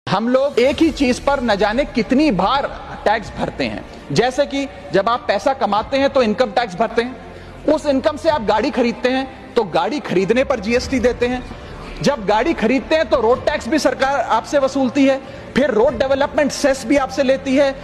हम लोग एक ही चीज पर न जाने कितनी बार टैक्स भरते हैं। जैसे कि जब आप पैसा कमाते हैं तो इनकम टैक्स भरते हैं, उस इनकम से आप गाड़ी खरीदते हैं तो गाड़ी खरीदने पर जीएसटी देते हैं, जब गाड़ी खरीदते हैं तो रोड टैक्स भी सरकार आपसे वसूलती है, फिर रोड डेवलपमेंट सेस भी आपसे लेती है,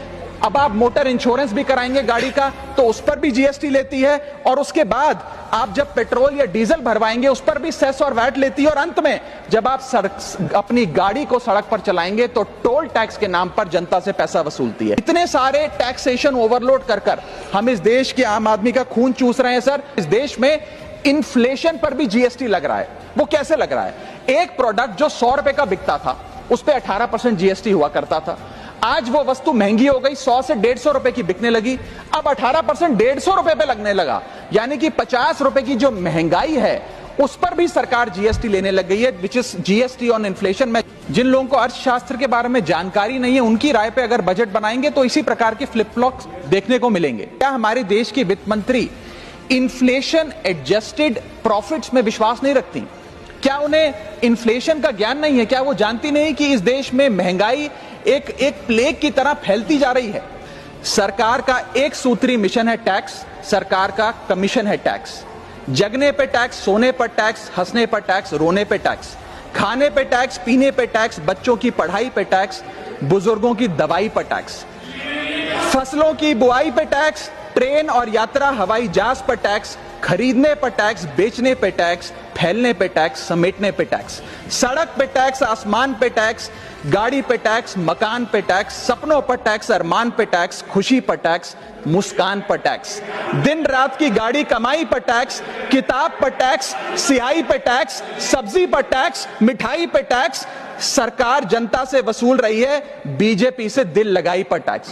अब आप मोटर इंश्योरेंस भी कराएंगे गाड़ी का तो उस पर भी जीएसटी लेती है, और उसके बाद आप जब पेट्रोल या डीजल भरवाएंगे उस पर भी सेस और वैट लेती है, और अंत में जब आप अपनी गाड़ी को सड़क पर चलाएंगे तो टोल टैक्स के नाम पर जनता से पैसा वसूलती है। इतने सारे टैक्सेशन ओवरलोड कर हम इस देश के आम आदमी का खून चूस रहे हैं। सर, इस देश में इन्फ्लेशन पर भी जीएसटी लग रहा है। वो कैसे लग रहा है? एक प्रोडक्ट जो 100 रुपए का बिकता था उस पर 18% जीएसटी हुआ करता था, आज वो वस्तु महंगी हो गई, 100 से 150 रुपए की बिकने लगी, अब 18% 150 रुपए पे लगने लगा, यानी कि 50 रुपए की जो महंगाई है उस पर भी सरकार जीएसटी लेने लग गई है, which is GST on inflation. में जिन लोगों को अर्थशास्त्र के बारे में जानकारी नहीं है उनकी राय पे अगर बजट बनाएंगे तो इसी प्रकार के फ्लिप फ्लॉप्स देखने को मिलेंगे। क्या हमारे देश की वित्त मंत्री इन्फ्लेशन एडजस्टेड प्रॉफिट्स में विश्वास नहीं रखती? क्या उन्हें इन्फ्लेशन का ज्ञान नहीं है? क्या वो जानती नहीं कि इस देश में महंगाई एक प्लेग की तरह फैलती जा रही है? सरकार का एक सूत्री मिशन है टैक्स, सरकार का कमीशन है टैक्स। जगने पे टैक्स, सोने पर टैक्स, हंसने पर टैक्स, रोने पे टैक्स, खाने पे टैक्स, पीने पे टैक्स, बच्चों की पढ़ाई पे टैक्स, बुजुर्गों की दवाई पर टैक्स, फसलों की बुआई पे टैक्स, ट्रेन और यात्रा हवाई जहाज पर टैक्स, खरीदने पर टैक्स, बेचने पे टैक्स, फैलने पे टैक्स, समेटने पे टैक्स, सड़क पे टैक्स, आसमान पे टैक्स, गाड़ी पे टैक्स, मकान पे टैक्स, सपनों पर टैक्स, अरमान पे टैक्स, खुशी पर टैक्स, मुस्कान पर टैक्स, दिन रात की गाड़ी कमाई पर टैक्स, किताब पर टैक्स, सियाही पर टैक्स, सब्जी पर टैक्स, मिठाई पर टैक्स। सरकार जनता से वसूल रही है बीजेपी से दिल लगाई पर टैक्स।